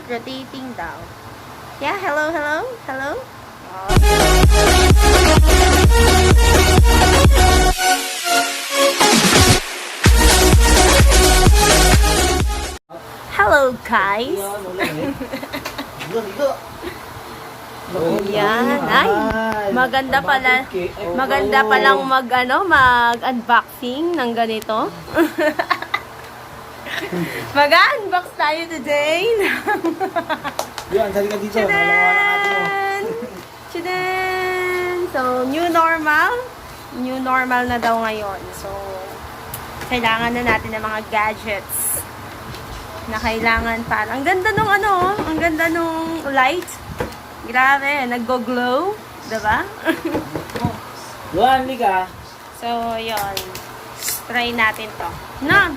rotating daw. Yeah, hello, hello, hello. Hello, guys. Yan, ay, maganda palang mag-unboxing ng ganito. Mag-unbox tayo today. Yan, sali ka dito. Chadan! Chadan! So, new normal na daw ngayon. So, kailangan na natin ng mga gadgets na kailangan pa. Ang ganda nung ang ganda nung light. Grabe, naggo-glow, diba? Luan, Mika. So, yun. Try natin to. Na!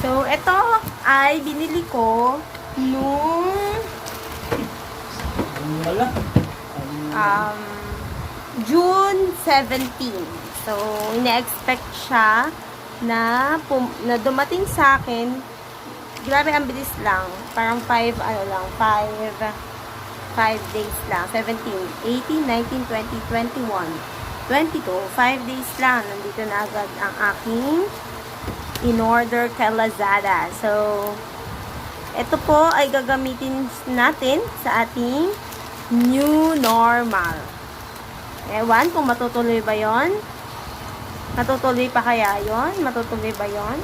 So, ito ay binili ko nung June 17. So, ina-expect siya na dumating sa akin. Grabe, ang bilis lang. Parang 5 days lang. 17, 18, 19, 20, 21, 22. 5 days lang. Nandito na agad ang aking in-order kay Lazada. So, ito po ay gagamitin natin sa ating new normal. Ewan kung matutuloy ba yon? Matutuloy pa kaya yon? Matutuloy ba yon?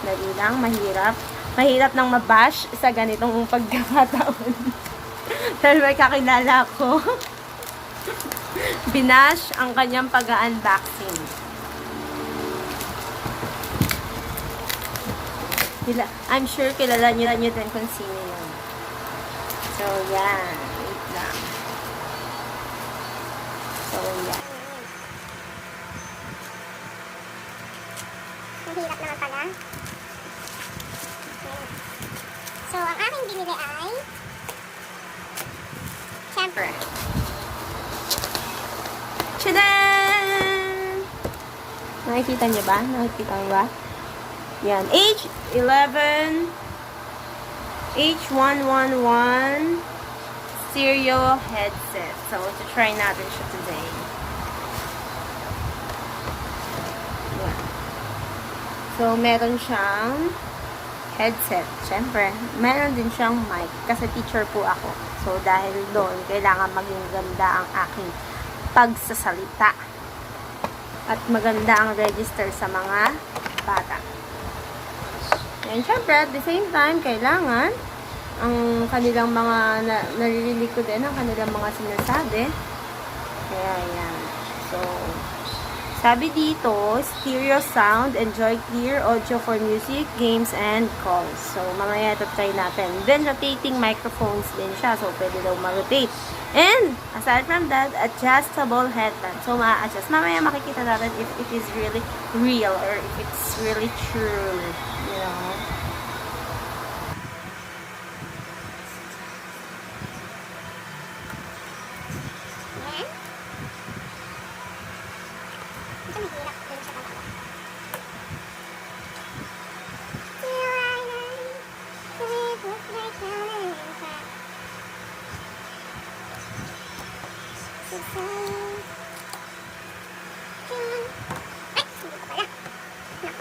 Dali lang, mahirap. Mahirap nang mabash sa ganitong pagkakataon. Dahil may kakilala ko. Binash ang kanyang pag-unboxing. I'm sure kilala nyo din kung sino yun. So, yan. Wait lang. So, yan. Mahirap naman pala. So, ang aking binili ay syempre. Tchadan! Nakikita nyo ba? Nakikita nyo ba? Yan. H111 stereo headset. So, try natin siya today. Yan. So, meron siyang headset. Siyempre, meron din siyang mic. Kasi teacher po ako. So, dahil doon, kailangan maging ganda ang aking pagsasalita. At maganda ang register sa mga bata. And syempre, at the same time, kailangan ang kanilang mga, naririnig ko din ang kanilang mga sinasabi. Kaya, yan. So, sabi dito, stereo sound, enjoy clear audio for music, games, and calls. So, mamaya ito try natin. Then, rotating microphones din siya. So, pwede daw ma-rotate. And, aside from that, adjustable headband. So, ma-adjust. Mamaya makikita natin if it is really real or if it's really true. You know? Yan. Ito mahirap din siya talaga.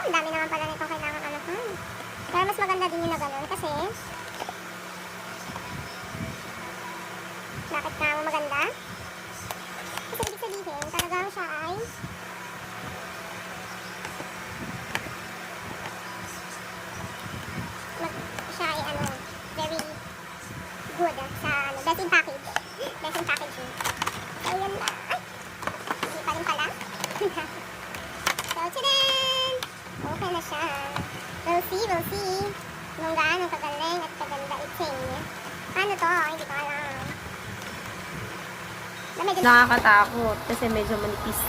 Ang dami naman pala nito kailangan alahan. Pero mas maganda din yung na ganun kasi bakit ka mo maganda? Kasi ibig sabihin talagang siya ay very good sa best in package. Best in packaging. So yun na. Ay! Hindi pa rin pala. So, tchadan! Okay na siya. We'll see. Nung gaano kagaling at kaganda iting. Ano to? Hindi ko alam. Nakakatakot kasi medyo manipis.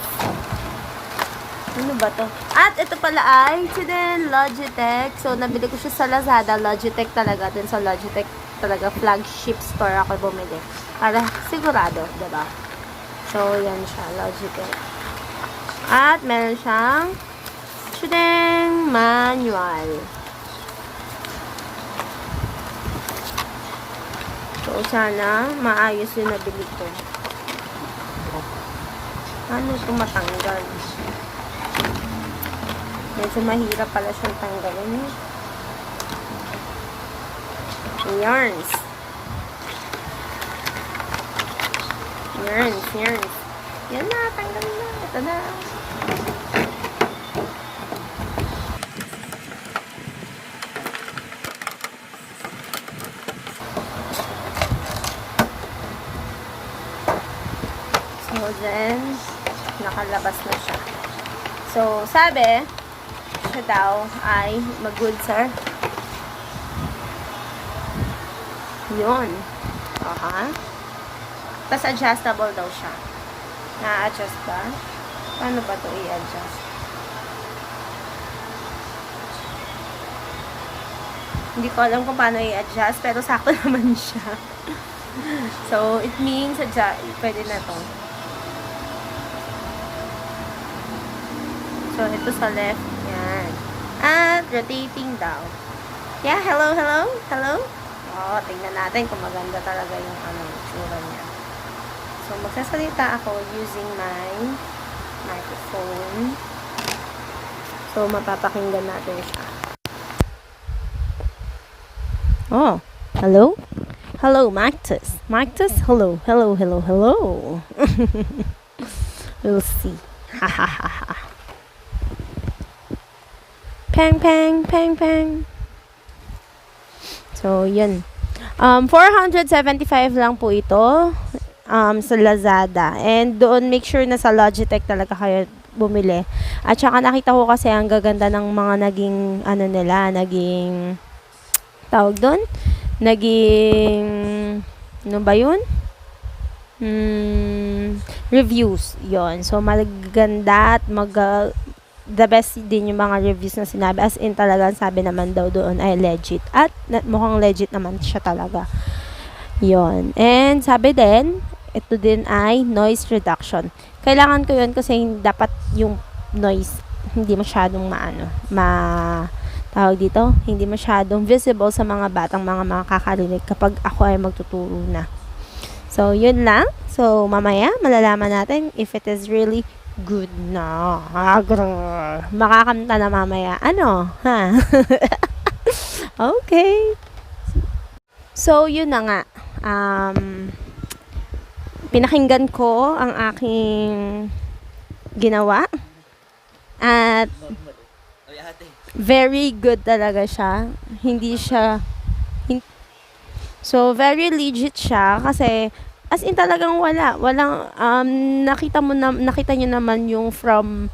Ano ba to? At ito pala ay tchadan, Logitech. So, nabili ko siya sa Lazada. Logitech talaga. Dun sa Logitech talaga flagship store ako bumili. Para sigurado, diba? So, yan siya. Logitech. At meron siyang tchadan, manual. So, sana maayos yung nabili ko. Ano ito matanggal? Medyo mahirap pala siyang tanggalin. Yarns. Yarns. Yan na, tanggal na. Ito na. So, then, nakalabas na siya. So, sabi, siya daw ay mag-good, sir. Yun. Aha. Tapos adjustable daw siya. Na-adjust ba? Paano ba ito i-adjust? Hindi ko alam kung paano i-adjust, pero sakto naman siya. So, it means pwede na to. So, ito sa left. Yan. At rotating daw. Yeah, hello. Oh, tingnan natin kung maganda talaga yung tsura niya. So, magsasalita ako using my microphone. So, mapapakinggan natin siya. Oh, hello? Hello, Mactus. Mactus, hello. We'll see. Ha ha ha ha. Pang. So, yun. 475 lang po ito sa Lazada. And doon, make sure na sa Logitech talaga kayo bumili. At saka nakita ko kasi ang gaganda ng mga naging tawag doon? Ano ba yun? Reviews. Yon. So, maganda at the best din yung mga reviews na sinabi. As in talagang sabi naman daw doon ay legit. At mukhang legit naman siya talaga. Yon. And sabi din, ito din ay noise reduction. Kailangan ko yun kasi dapat yung noise hindi masyadong tawag dito, hindi masyadong visible sa mga batang mga makakarinig kapag ako ay magtuturo na. So, yun lang. So, mamaya malalaman natin if it is really good na. Makakamta na mamaya. Ano? Ha? Okay. So, yun na nga. Pinakinggan ko ang aking ginawa. At very good talaga siya. So, very legit siya kasi as in talagang walang nakita nyo naman yung from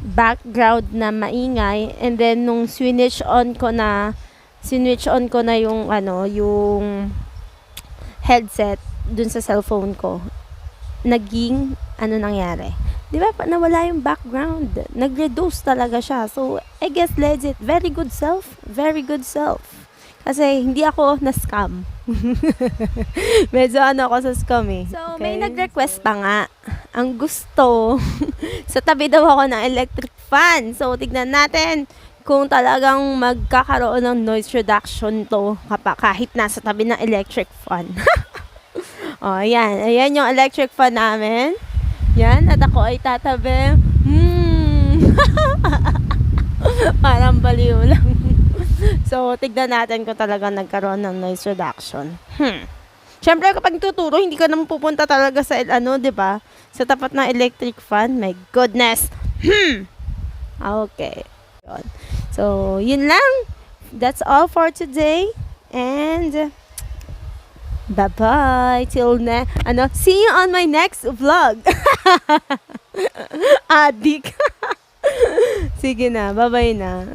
background na maingay, and then nung switch on ko na yung yung headset dun sa cellphone ko, naging nangyari, di ba, nawala yung background, nag-reduce talaga siya. So I guess legit, very good self kasi hindi ako na-scam. Medyo ako sa scam eh. So, okay. May nag-request pa nga. Ang gusto, sa tabi daw ako ng electric fan. So, tignan natin kung talagang magkakaroon ng noise reduction to kahit nasa tabi ng electric fan. O, ayan. Ayan yung electric fan namin. Yan. At ako ay tatabi. Parang baliw lang. So, tignan natin kung talaga nagkaroon ng noise reduction. Siyempre, kapag tuturo, hindi ka naman pupunta talaga sa, diba? Sa tapat ng electric fan. My goodness. Okay. So, yun lang. That's all for today. And, bye-bye. Till see you on my next vlog. Adik. Sige na. Bye-bye na.